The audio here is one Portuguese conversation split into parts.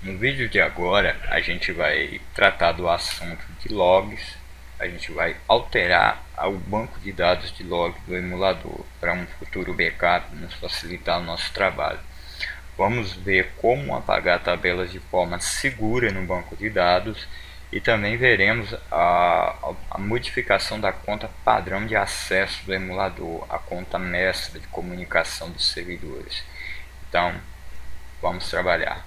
No vídeo de agora a gente vai tratar do assunto de logs. A gente vai alterar o banco de dados de log do emulador para um futuro backup nos facilitar o nosso trabalho. Vamos ver como apagar tabelas de forma segura no banco de dados e também veremos a modificação da conta padrão de acesso do emulador, a conta mestra de comunicação dos servidores. Então, vamos trabalhar.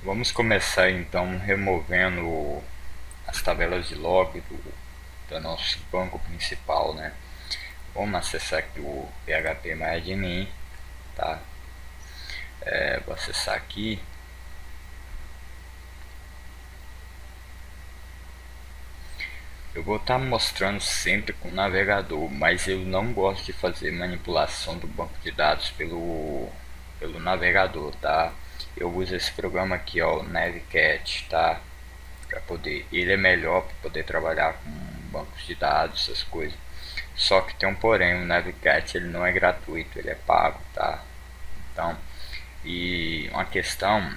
Vamos começar então removendo as tabelas de log do nosso banco principal, né? Vamos acessar aqui o phpMyAdmin, tá? Vou acessar aqui. Eu vou estar mostrando sempre com o navegador, mas eu não gosto de fazer manipulação do banco de dados pelo navegador, tá? Eu uso esse programa aqui, ó, o Navcat, tá? Ele é melhor para poder trabalhar com bancos de dados, essas coisas. Só que tem um porém, o Navcat ele não é gratuito, ele é pago, tá? Então, e uma questão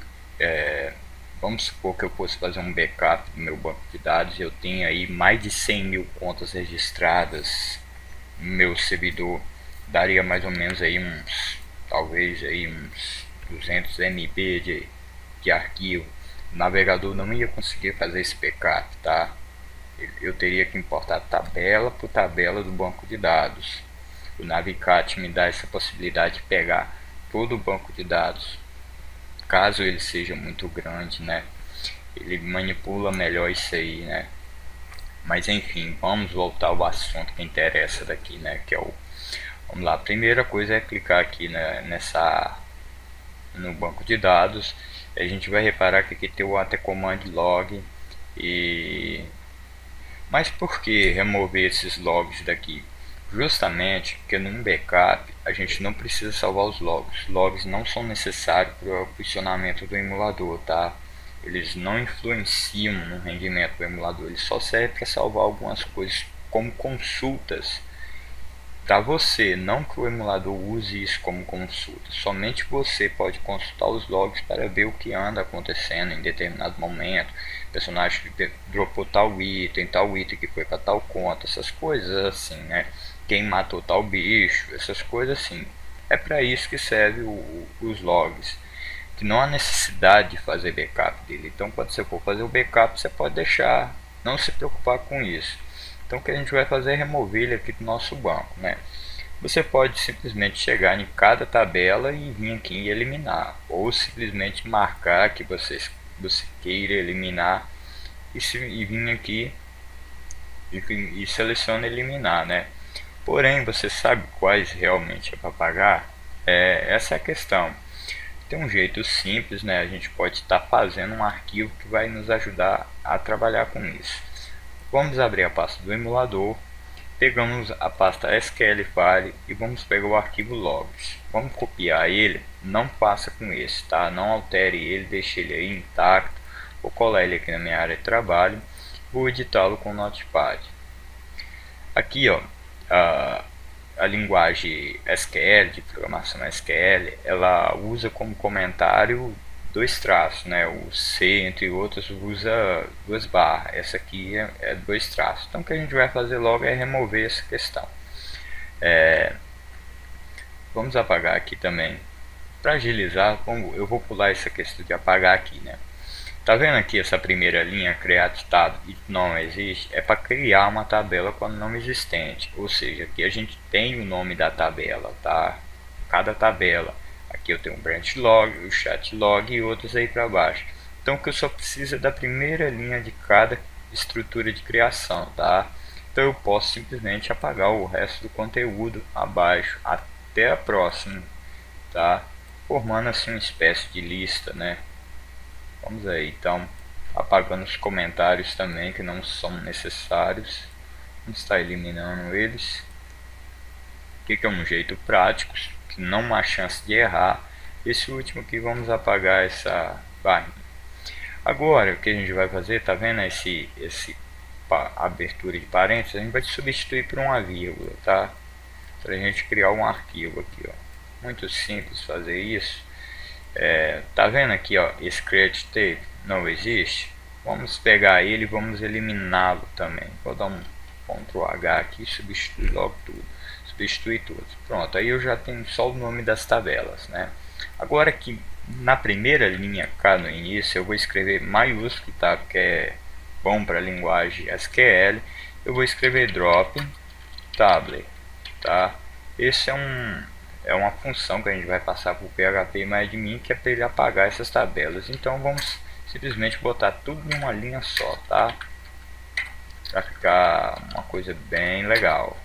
vamos supor que eu fosse fazer um backup do meu banco de dados, eu tenho aí mais de 100 mil contas registradas no meu servidor, daria mais ou menos aí talvez aí uns 200 MB de arquivo. O navegador não ia conseguir fazer esse backup, tá? Eu teria que importar tabela por tabela do banco de dados. O Navicat me dá essa possibilidade de pegar todo o banco de dados, caso ele seja muito grande, né? Ele manipula melhor isso aí, né? Mas enfim, vamos voltar ao assunto que interessa daqui, né? Que é o, vamos lá, a primeira coisa é clicar aqui, né, no banco de dados. A gente vai reparar que aqui tem o atcommand log. Mas por que remover esses logs daqui? Justamente porque num backup a gente não precisa salvar os logs. Os logs não são necessários para o funcionamento do emulador, tá? Eles não influenciam no rendimento do emulador, eles só servem para salvar algumas coisas como consultas para você, não que o emulador use isso como consulta. Somente você pode consultar os logs para ver o que anda acontecendo em determinado momento. O personagem dropou tal item que foi para tal conta, essas coisas assim, né? Quem matou tal bicho, essas coisas assim. É para isso que serve os logs. Que não há necessidade de fazer backup dele. Então, quando você for fazer o backup, você pode deixar, não se preocupar com isso. Então o que a gente vai fazer é remover ele aqui do nosso banco, né? Você pode simplesmente chegar em cada tabela e vir aqui e eliminar, ou simplesmente marcar que você queira eliminar e vir aqui e seleciona eliminar, né? Porém, você sabe quais realmente é para pagar? Essa é a questão. Tem um jeito simples, né? A gente pode estar fazendo um arquivo que vai nos ajudar a trabalhar com isso. Vamos abrir a pasta do emulador, pegamos a pasta SQL File e vamos pegar o arquivo logs. Vamos copiar ele, não faça com esse, tá? Não altere ele, deixe ele aí intacto. Vou colar ele aqui na minha área de trabalho, vou editá-lo com o Notepad. Aqui, ó, a linguagem SQL, de programação SQL, ela usa como comentário dois traços, né? O C, entre outros, usa duas barras. Essa aqui é dois traços. Então o que a gente vai fazer logo é remover essa questão. Vamos apagar aqui também. Para agilizar, eu vou pular essa questão de apagar aqui, né? Tá vendo aqui essa primeira linha, create tab e não existe? É para criar uma tabela com nome existente. Ou seja, aqui a gente tem o nome da tabela, tá? Cada tabela. Aqui eu tenho o branch log, o chat log e outros aí para baixo. Então que eu só preciso da primeira linha de cada estrutura de criação, tá? Então eu posso simplesmente apagar o resto do conteúdo abaixo até a próxima, tá? Formando assim uma espécie de lista, né? Vamos aí, então, apagando os comentários também que não são necessários. Vamos estar eliminando eles. Que é um jeito prático, que não há chance de errar. Esse último aqui vamos apagar essa barrinha. Agora o que a gente vai fazer, tá vendo esse abertura de parênteses, a gente vai substituir por uma vírgula, tá? Para a gente criar um arquivo aqui, ó. Muito simples fazer isso. Tá vendo aqui, ó, esse create table não existe? Vamos pegar ele e vamos eliminá-lo também. Vou dar um Ctrl H aqui e substituir logo tudo. Substituir tudo. Pronto, aí eu já tenho só o nome das tabelas, né? Agora aqui na primeira linha cá no início eu vou escrever maiúsculo, tá? Porque é bom para a linguagem SQL. Eu vou escrever drop table, tá? Esse é uma função que a gente vai passar para o phpMyAdmin, que é para ele apagar essas tabelas. Então vamos simplesmente botar tudo numa linha só, tá? Para ficar uma coisa bem legal.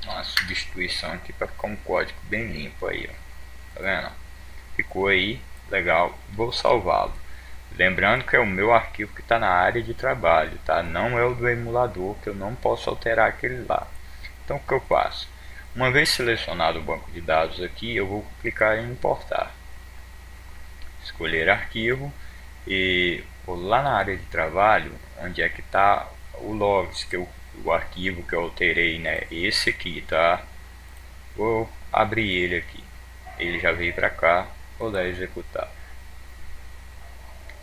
Uma substituição aqui para ficar um código bem limpo aí, ó. Tá vendo? Ficou aí, legal. Vou salvá-lo. Lembrando que é o meu arquivo que está na área de trabalho, tá? Não é o do emulador, que eu não posso alterar aquele lá. Então o que eu faço? Uma vez selecionado o banco de dados aqui, eu vou clicar em importar. Escolher arquivo e vou lá na área de trabalho, onde é que está o logs, que o arquivo que eu alterei, né? Esse aqui, tá? Vou abrir ele aqui. Ele já veio para cá, vou dar executar.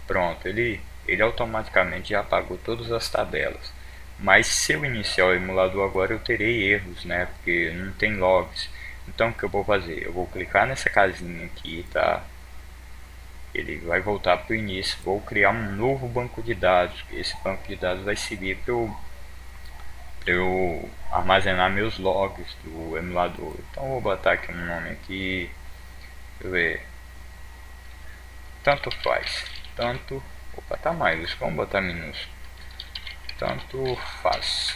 Pronto, ele automaticamente já apagou todas as tabelas. Mas se eu iniciar o emulador agora eu terei erros, né? Porque não tem logs. Então o que eu vou fazer? Eu vou clicar nessa casinha aqui, tá? Ele vai voltar para o início. Vou criar um novo banco de dados. Esse banco de dados vai servir para eu armazenar meus logs do emulador. Então vou botar aqui um nome aqui. Deixa eu ver. Tanto faz. Tanto. Opa, tá maiúsculo. Vamos botar minúsculo. Tanto faz.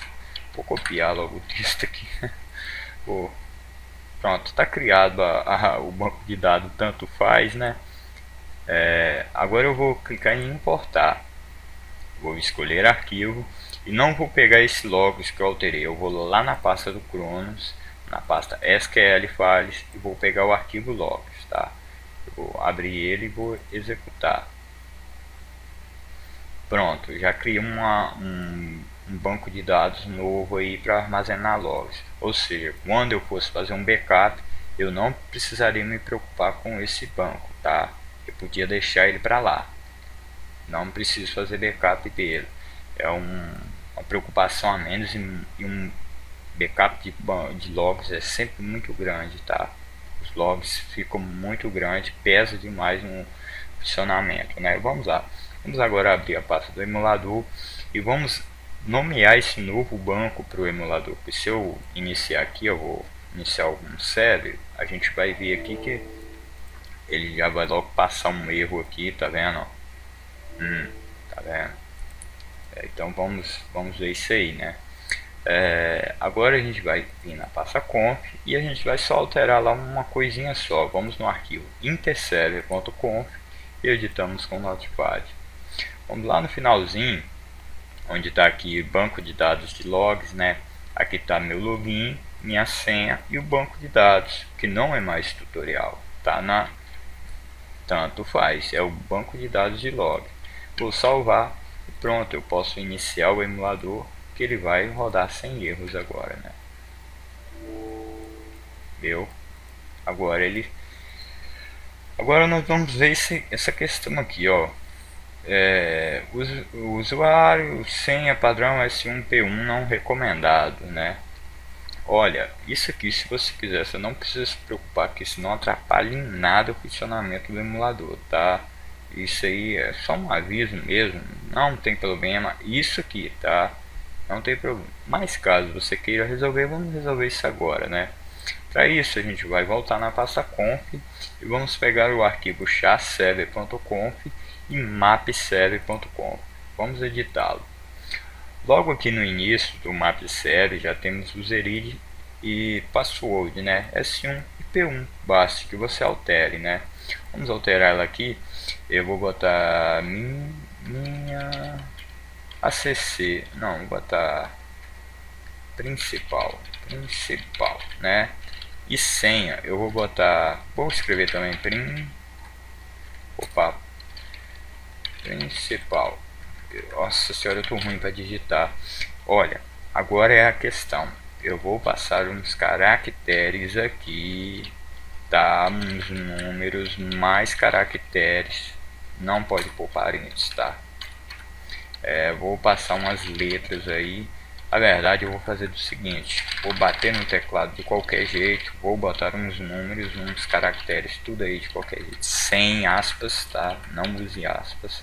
Vou copiar logo o texto aqui. Pronto, está criado o banco de dados tanto faz, né? Agora eu vou clicar em importar. Vou escolher arquivo e não vou pegar esse logos que eu alterei. Eu vou lá na pasta do Cronos, na pasta SQL Files e vou pegar o arquivo logs, tá? Eu vou abrir ele e vou executar. Pronto, já criei um banco de dados novo aí para armazenar logs. Ou seja, quando eu fosse fazer um backup, eu não precisaria me preocupar com esse banco, tá? Eu podia deixar ele para lá. Não preciso fazer backup dele. É uma preocupação a menos e um backup de logs é sempre muito grande, tá? Os logs ficam muito grandes, pesa demais no funcionamento, né? Vamos lá. Vamos agora abrir a pasta do emulador e vamos nomear esse novo banco para o emulador. Porque se eu iniciar aqui, eu vou iniciar algum server, a gente vai ver aqui que ele já vai logo passar um erro aqui, tá vendo? Tá vendo? Então vamos ver isso aí, né? Agora a gente vai vir na pasta conf e a gente vai só alterar lá uma coisinha só. Vamos no arquivo interserver.conf e editamos com Notepad. Vamos lá no finalzinho, onde está aqui banco de dados de logs, né? Aqui está meu login, minha senha e o banco de dados, que não é mais tutorial, tá na tanto faz, é o banco de dados de log. Vou salvar e pronto, eu posso iniciar o emulador, que ele vai rodar sem erros agora, né? Deu? Agora nós vamos ver essa questão aqui, ó. O usuário senha padrão S1P1 não recomendado, né? Olha, isso aqui, se você quiser, você não precisa se preocupar, que isso não atrapalha em nada o funcionamento do emulador, tá? Isso aí é só um aviso mesmo, não tem problema. Isso aqui, tá? Não tem problema. Mas caso você queira resolver, vamos resolver isso agora, né? Para isso a gente vai voltar na pasta conf e vamos pegar o arquivo chasserver.conf e mapserver.conf. Vamos editá-lo. Logo aqui no início do mapserver já temos user ID e password, né? S1 e P1. Basta que você altere, né? Vamos alterar ela aqui. Eu vou botar minha ACC, não, vou botar principal, né? E senha, eu vou botar, vou escrever também principal. Nossa senhora, eu tô ruim para digitar. Olha, agora é a questão. Eu vou passar uns caracteres aqui, tá? Uns números mais caracteres. Não pode pôr parênteses, tá? Vou passar umas letras aí. Na verdade, eu vou fazer do seguinte: vou bater no teclado de qualquer jeito, vou botar uns números, uns caracteres, tudo aí de qualquer jeito, sem aspas, tá? Não use aspas.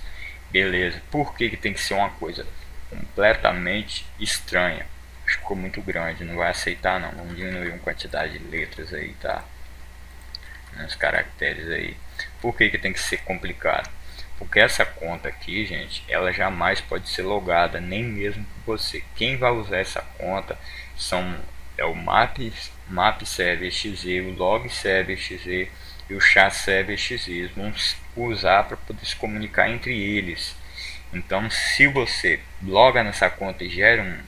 Beleza. Por que tem que ser uma coisa completamente estranha? Acho que ficou muito grande, não vai aceitar não. Vamos diminuir uma quantidade de letras aí, tá? Uns caracteres aí. Por que tem que ser complicado? Porque essa conta aqui, gente, ela jamais pode ser logada, nem mesmo por você. Quem vai usar essa conta é o map server exe, o log server exe e o chat server exe. Vamos usar para poder se comunicar entre eles. Então, se você loga nessa conta e gera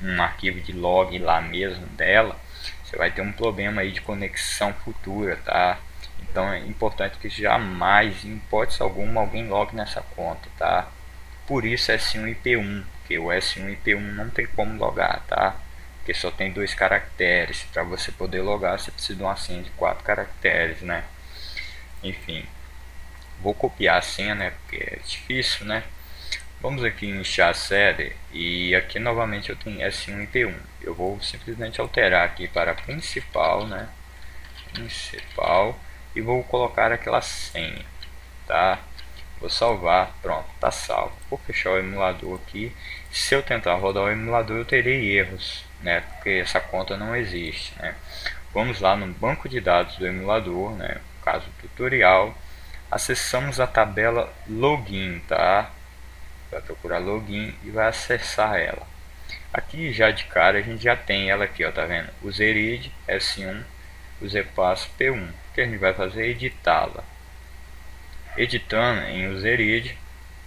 um arquivo de log lá mesmo dela, você vai ter um problema aí de conexão futura, tá? Então é importante que jamais, em hipótese alguma, alguém logue nessa conta, tá? Por isso S1IP1, porque o S1IP1 não tem como logar, tá? Porque só tem 2 caracteres. Para você poder logar, você precisa de uma senha de 4 caracteres, né? Enfim, vou copiar a senha, né? Porque é difícil, né? Vamos aqui em chat server e aqui novamente eu tenho S1IP1. Eu vou simplesmente alterar aqui para principal, né? Principal. E vou colocar aquela senha, tá? Vou salvar, pronto, tá salvo. Vou fechar o emulador aqui. Se eu tentar rodar o emulador, eu terei erros, né? Porque essa conta não existe, né? Vamos lá no banco de dados do emulador, né? No caso tutorial, acessamos a tabela login, tá? Vai procurar login e vai acessar ela. Aqui já de cara a gente já tem ela aqui, ó, tá vendo? Userid S1, usepass P1. O que a gente vai fazer é editá-la. Editando em Userid,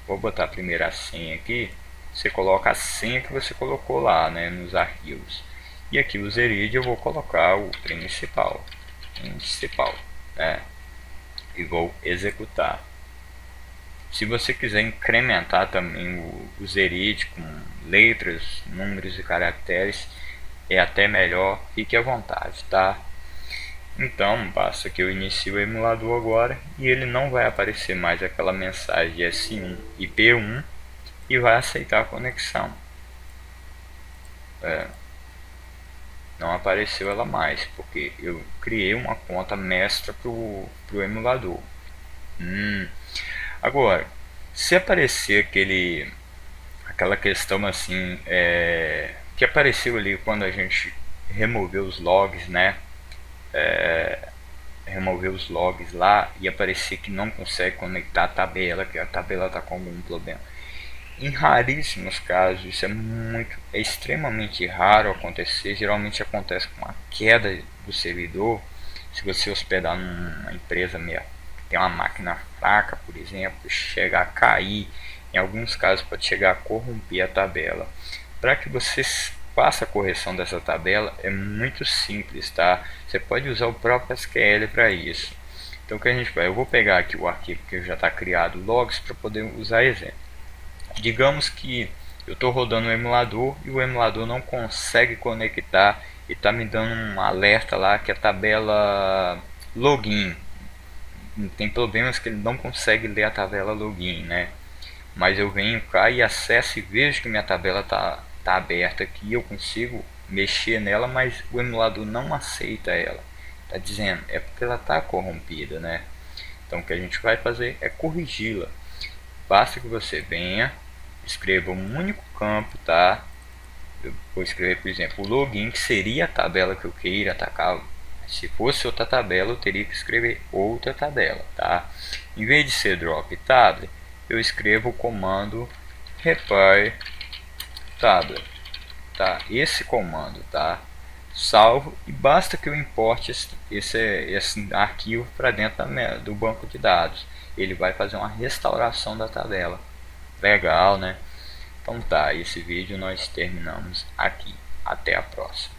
vou botar a primeira senha aqui. Você coloca a senha que você colocou lá, né, nos arquivos. E aqui o Userid eu vou colocar o principal, né? E vou executar. Se você quiser incrementar também o Userid com letras, números e caracteres, é até melhor, fique à vontade, tá? Então, basta que eu inicie o emulador agora e ele não vai aparecer mais aquela mensagem de S1 e P1 e vai aceitar a conexão. Não apareceu ela mais, porque eu criei uma conta mestra para o emulador. Agora, se aparecer aquela questão assim, que apareceu ali quando a gente removeu os logs, né? Remover os logs lá e aparecer que não consegue conectar a tabela, que a tabela está com algum problema. Em raríssimos casos, isso é extremamente raro acontecer. Geralmente acontece com a queda do servidor. Se você hospedar numa empresa que tem uma máquina fraca, por exemplo, chega a cair. Em alguns casos pode chegar a corromper a tabela. Para que você faça a correção dessa tabela é muito simples, tá? Você pode usar o próprio SQL para isso. Então o que a gente vai? Eu vou pegar aqui o arquivo que já está criado, logs, para poder usar exemplo. Digamos que eu estou rodando o emulador e o emulador não consegue conectar e está me dando um alerta lá que a tabela login tem problemas, que ele não consegue ler a tabela login, né? Mas eu venho cá e acesso e vejo que minha tabela tá aberta aqui, eu consigo mexer nela, mas o emulador não aceita ela. Tá dizendo, é porque ela está corrompida, né? Então o que a gente vai fazer é corrigi-la. Basta que você venha, escreva um único campo, tá? Eu vou escrever, por exemplo, o login, que seria a tabela que eu queira atacar. Se fosse outra tabela, eu teria que escrever outra tabela, tá? Em vez de ser drop tablet, eu escrevo o comando repair tablet, tá? Esse comando, tá? Salvo e basta que eu importe esse arquivo para dentro do banco de dados. Ele vai fazer uma restauração da tabela. Legal, né? Então tá, esse vídeo nós terminamos aqui. Até a próxima.